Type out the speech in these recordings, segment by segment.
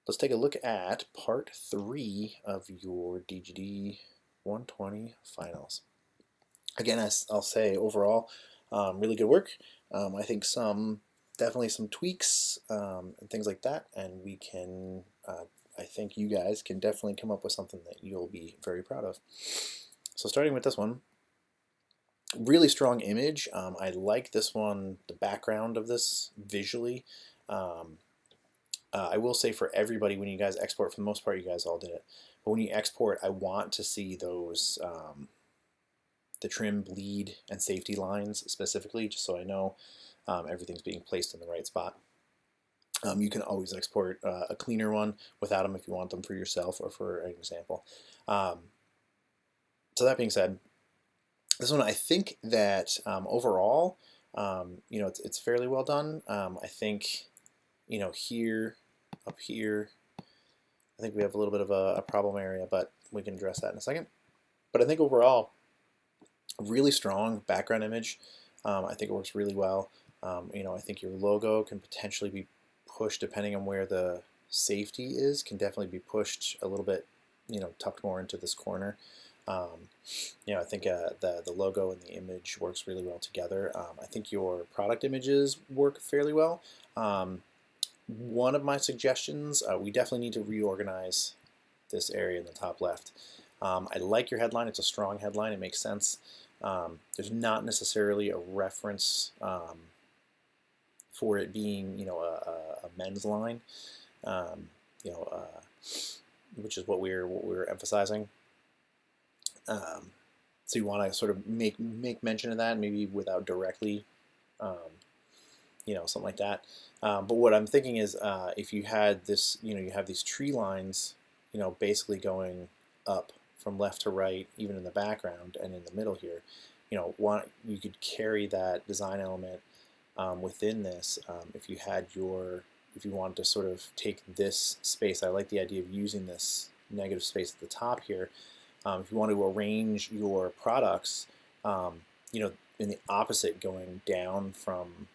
let's take a look at part 3 of your DGD 120 finals. Again, as I'll say, overall, really good work. I think definitely some tweaks and things like that, and we can, I think you guys can definitely come up with something that you'll be very proud of. So starting with this one, really strong image. I like this one, the background of this visually. I will say for everybody, when you guys export, for the most part, you guys all did it. But when you export, I want to see those, the trim, bleed, and safety lines specifically, just so I know everything's being placed in the right spot. You can always export a cleaner one without them if you want them for yourself or for an example. So that being said, this one I think that overall, it's fairly well done. I think, here, up here, I think we have a little bit of a problem area, but we can address that in a second. But I think overall, really strong background image. I think it works really well. I think your logo can potentially be pushed, depending on where the safety is, can definitely be pushed a little bit, tucked more into this corner. I think the logo and the image works really well together. I think your product images work fairly well. One of my suggestions, we definitely need to reorganize this area in the top left. I like your headline. It's a strong headline. It makes sense. There's not necessarily a reference for it being, a men's line, which is what we're emphasizing. So you want to sort of make mention of that, maybe without directly, something like that. But what I'm thinking is, if you had this, you have these tree lines, basically going up from left to right, even in the background and in the middle here, you could carry that design element within this. If you wanted to sort of take this space, I like the idea of using this negative space at the top here. If you want to arrange your products, in the opposite, going down from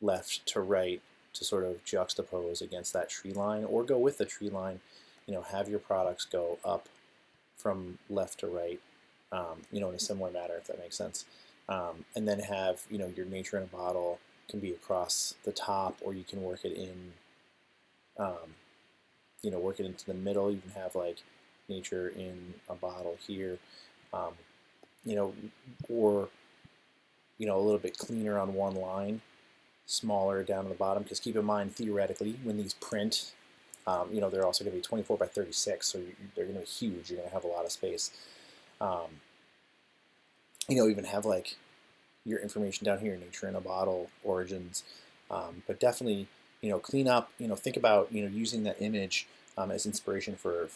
left to right to sort of juxtapose against that tree line, or go with the tree line, have your products go up from left to right, in a similar manner, if that makes sense. And then have, your nature in a bottle can be across the top, or you can work it in, work it into the middle. You can have like nature in a bottle here, or, a little bit cleaner on one line, smaller down on the bottom, because keep in mind, theoretically, when these print, they're also going to be 24 by 36, so they're going to be huge. You're going to have a lot of space. Even have like your information down here, nature in a bottle, origins, but definitely, clean up, think about, using that image as inspiration for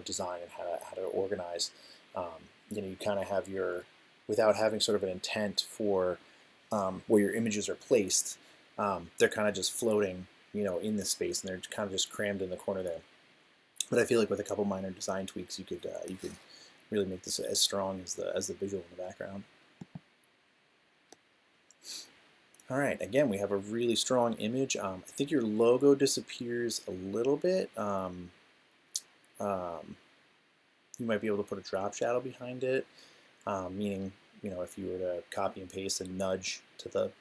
design and how to organize. You kind of have without having sort of an intent for where your images are placed, they're kind of just floating, in this space, and they're kind of just crammed in the corner there. But I feel like with a couple minor design tweaks, you could really make this as strong as the visual in the background. All right, again, we have a really strong image. I think your logo disappears a little bit. You might be able to put a drop shadow behind it, meaning, if you were to copy and paste and nudge to the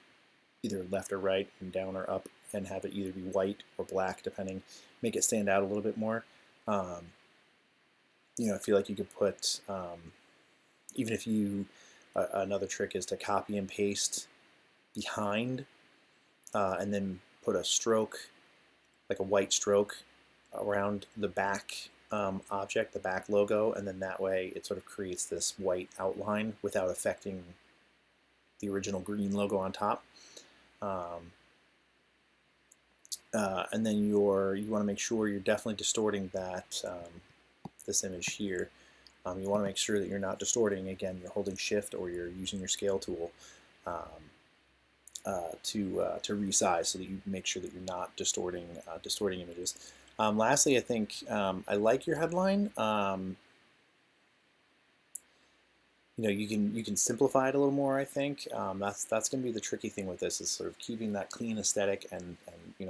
either left or right and down or up, and have it either be white or black, depending, make it stand out a little bit more. I feel like you could put, even if you, another trick is to copy and paste behind, and then put a stroke, like a white stroke, around the back object, the back logo, and then that way it sort of creates this white outline without affecting the original green logo on top. And then you want to make sure you're definitely distorting that this image here. You want to make sure that you're not distorting. Again, you're holding Shift or you're using your scale tool to resize, so that you make sure that you're not distorting images. Lastly, I think I like your headline. you can simplify it a little more. I think that's going to be the tricky thing with this, is sort of keeping that clean aesthetic and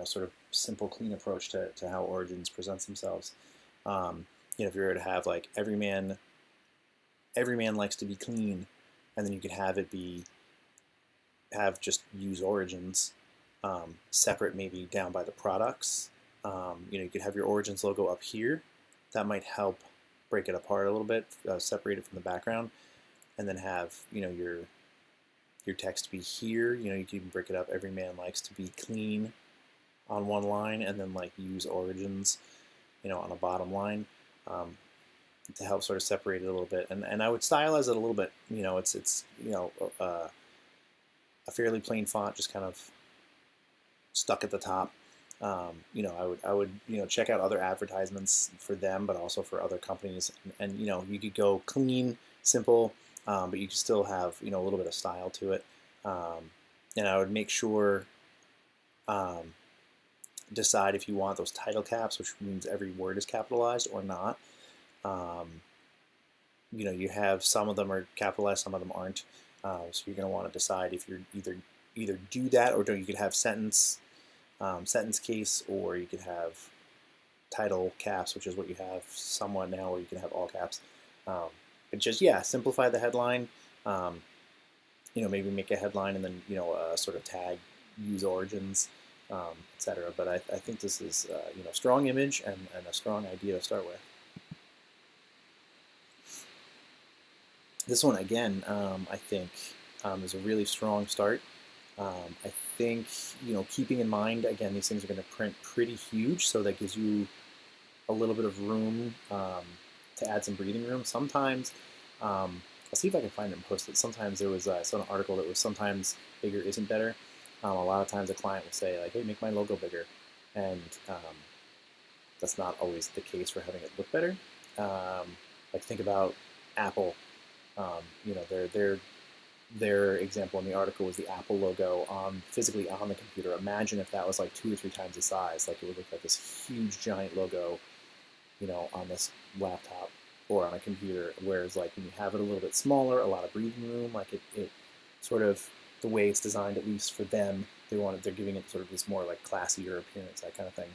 sort of simple, clean approach to how Origins presents themselves. If you were to have like every man likes to be clean, and then you could have just use Origins separate, maybe down by the products. You could have your Origins logo up here. That might help break it apart a little bit, separate it from the background, and then have your text be here. You can even break it up. Every man likes to be clean on one line, and then like use Origins, on a bottom line. To help sort of separate it a little bit, and I would stylize it a little bit. It's a fairly plain font, just kind of stuck at the top. I would check out other advertisements for them, but also for other companies, and you could go clean, simple, but you could still have a little bit of style to it. And I would make sure decide if you want those title caps, which means every word is capitalized, or not. You have some of them are capitalized, some of them aren't. So you're going to want to decide if you're either do that, or you could have sentence case, or you could have title caps, which is what you have somewhat now, or you can have all caps. But just simplify the headline. Maybe make a headline and then sort of tag use Origins, etc. But I think this is strong image and a strong idea to start with. This one, again, I think is a really strong start. I think, keeping in mind, again, these things are going to print pretty huge, so that gives you a little bit of room to add some breathing room. Sometimes, I'll see if I can find it and post it. Sometimes there was, I saw an article that was sometimes bigger isn't better. A lot of times a client will say, like, hey, make my logo bigger. And that's not always the case for having it look better. Like, think about Apple. Their example in the article was the Apple logo physically on the computer. Imagine if that was like 2 or 3 times the size. Like, it would look like this huge giant logo, on this laptop or on a computer. Whereas like when you have it a little bit smaller, a lot of breathing room, like it sort of, the way it's designed, at least for them, they're giving it sort of this more like classier appearance, that kind of thing.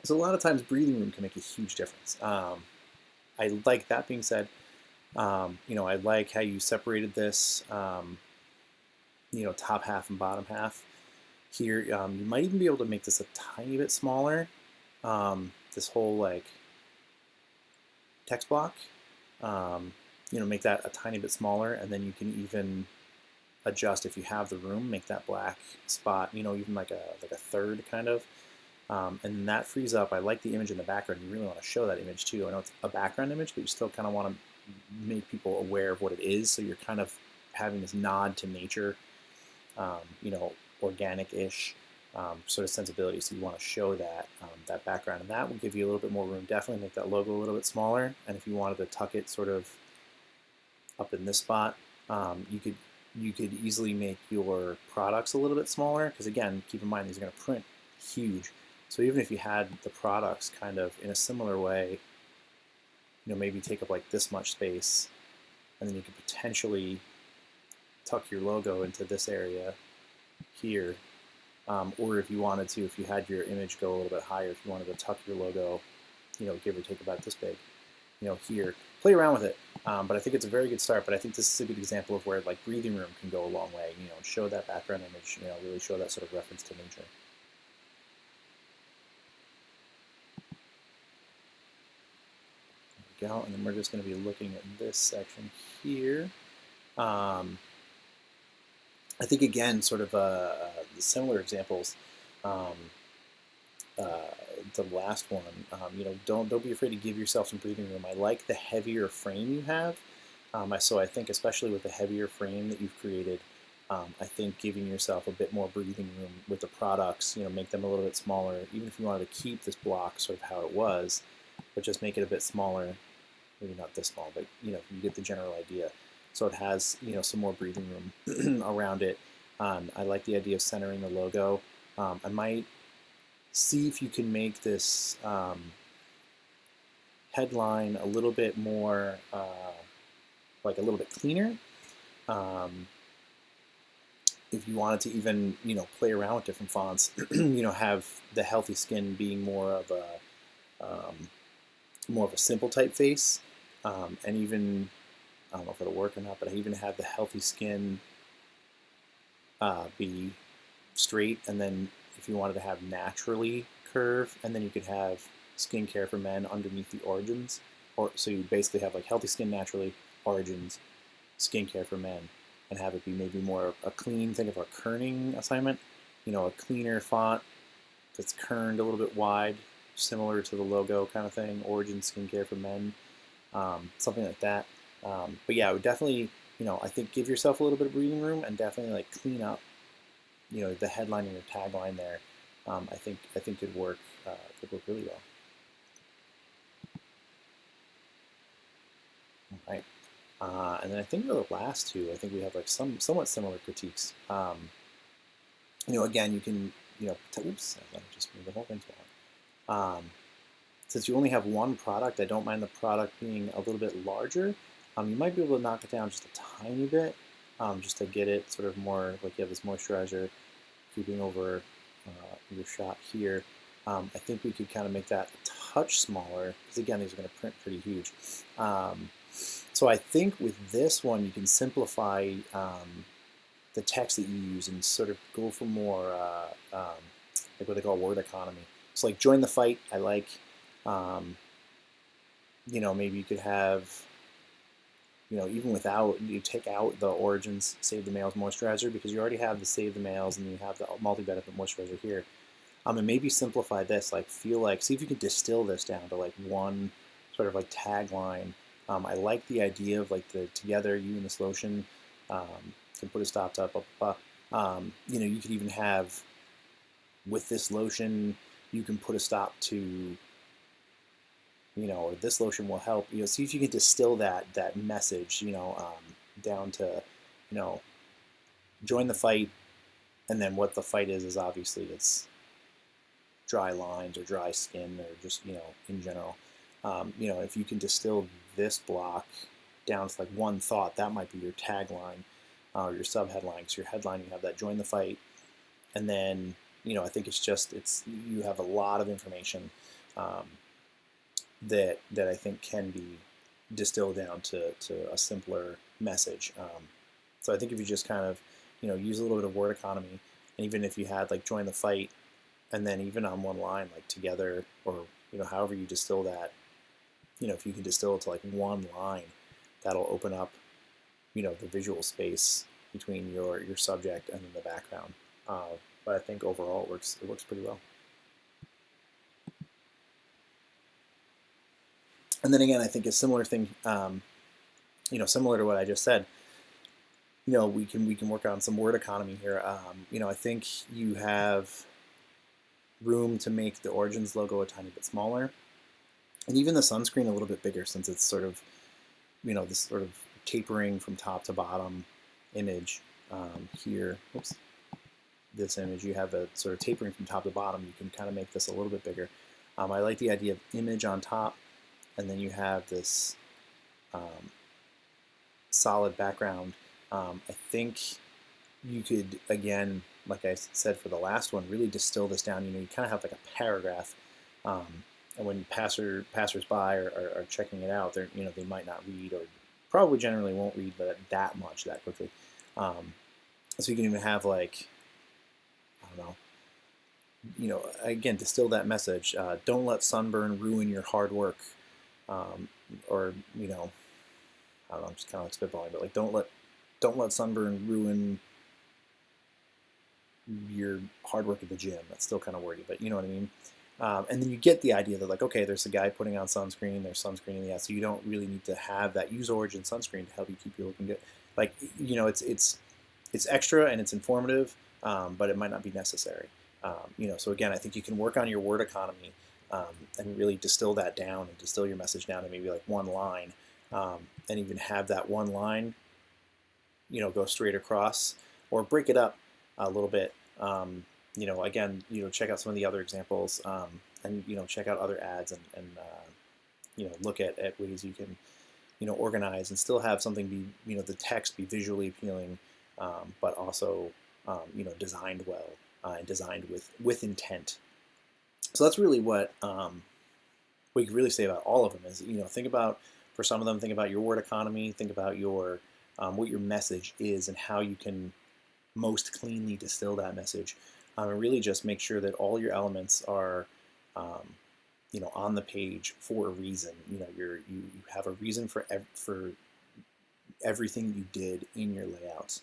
So a lot of times breathing room can make a huge difference. I like, that being said, I like how you separated this, top half and bottom half here. You might even be able to make this a tiny bit smaller, this whole like text block, make that a tiny bit smaller, and then you can even adjust, if you have the room, make that black spot, even like a third kind of. And that frees up. I like the image in the background. You really want to show that image too. I know it's a background image, but you still kind of want to make people aware of what it is. So you're kind of having this nod to nature, organic-ish sort of sensibility. So you want to show that that background, and that will give you a little bit more room. Definitely make that logo a little bit smaller. And if you wanted to tuck it sort of up in this spot, you could easily make your products a little bit smaller, because again, keep in mind these are going to print huge. So even if you had the products kind of in a similar way, maybe take up like this much space, and then you could potentially tuck your logo into this area here. Or if you wanted to, if you had your image go a little bit higher, if you wanted to tuck your logo, give or take about this big, here. Play around with it. But I think it's a very good start. But I think this is a good example of where like breathing room can go a long way. Show that background image, really show that sort of reference to nature. There we go. And then we're just going to be looking at this section here. I think again, sort of similar examples. The last one, don't be afraid to give yourself some breathing room. I like the heavier frame you have. So I think especially with the heavier frame that you've created, I think giving yourself a bit more breathing room with the products, make them a little bit smaller. Even if you wanted to keep this block sort of how it was, but just make it a bit smaller. Maybe not this small, but you get the general idea. So it has some more breathing room around it. I like the idea of centering the logo. I might see if you can make this headline a little bit more like a little bit cleaner. If you wanted to even, play around with different fonts, have the healthy skin being more of a simple typeface, and even, I don't know if it'll work or not, but I even have the healthy skin be straight, and then if you wanted to have naturally curve, and then you could have skincare for men underneath the origins, or so you basically have like healthy skin naturally, origins, skincare for men, and have it be maybe more a clean, think of a kerning assignment, a cleaner font that's kerned a little bit wide, similar to the logo kind of thing, origin skincare for men, something like that. But yeah, I would definitely, I think give yourself a little bit of breathing room and definitely like clean up, the headline and your tagline there. I think could work really well. All right. And then I think for the last two, I think we have like some somewhat similar critiques. Again, you can, oops, I just moved the whole thing to one. Since you only have one product, I don't mind the product being a little bit larger. You might be able to knock it down just a tiny bit, just to get it sort of more like you have this moisturizer creeping over your shot here. I think we could kind of make that a touch smaller, because again, these are going to print pretty huge. So I think with this one, you can simplify the text that you use and sort of go for more like what they call word economy. So like join the fight, I like. Maybe you could have, even without, you take out the origins, save the males moisturizer, because you already have the save the males and you have the multi-benefit moisturizer here. And maybe simplify this, like see if you can distill this down to like one sort of like tagline. I like the idea of like the together, you and this lotion, can put a stop to up. You could even have with this lotion, you can put a stop to, or this lotion will help. See if you can distill that message, down to, join the fight, and then what the fight is obviously it's dry lines or dry skin or just, in general. If you can distill this block down to like one thought, that might be your tagline or your subheadline. So your headline, you have that join the fight, and then, I think you have a lot of information that I think can be distilled down to a simpler message. So I think if you just kind of, use a little bit of word economy, and even if you had like join the fight, and then even on one line, like together, or, however you distill that, if you can distill it to like one line, that'll open up, the visual space between your subject and then the background. But I think overall it works pretty well. And then again, I think a similar thing, similar to what I just said, we can work on some word economy here. I think you have room to make the Origins logo a tiny bit smaller, and even the sunscreen a little bit bigger, since it's sort of, this sort of tapering from top to bottom image here. Oops. This image, you have a sort of tapering from top to bottom. You can kind of make this a little bit bigger. I like the idea of image on top, and then you have this solid background. I think you could, again, like I said for the last one, really distill this down. You kind of have like a paragraph, and when passersby are checking it out, they're, they might not read, or probably generally won't read that much that quickly. So you can even have like, I don't know, again, distill that message. Don't let sunburn ruin your hard work, or I don't know, I'm just kind of like spitballing, but like don't let sunburn ruin your hard work at the gym. That's still kind of wordy, but you know what I mean. And then you get the idea that like, okay, there's a guy putting on sunscreen, there's sunscreen in the ad, so you don't really need to have that use origin sunscreen to help you keep you looking good. Like, it's extra and it's informative, but it might not be necessary. So again, I think you can work on your word economy, and really distill that down and distill your message down to maybe like one line, and even have that one line, go straight across, or break it up a little bit. Again, check out some of the other examples, and check out other ads, and look at ways you can organized and still have something be, the text be visually appealing, but also, designed well and designed with intent. So that's really what we could really say about all of them is, think about, for some of them, think about your word economy, think about your what your message is and how you can most cleanly distill that message, and really just make sure that all your elements are, on the page for a reason. You have a reason for everything you did in your layouts.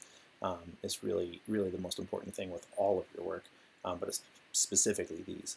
Is really the most important thing with all of your work, but specifically these.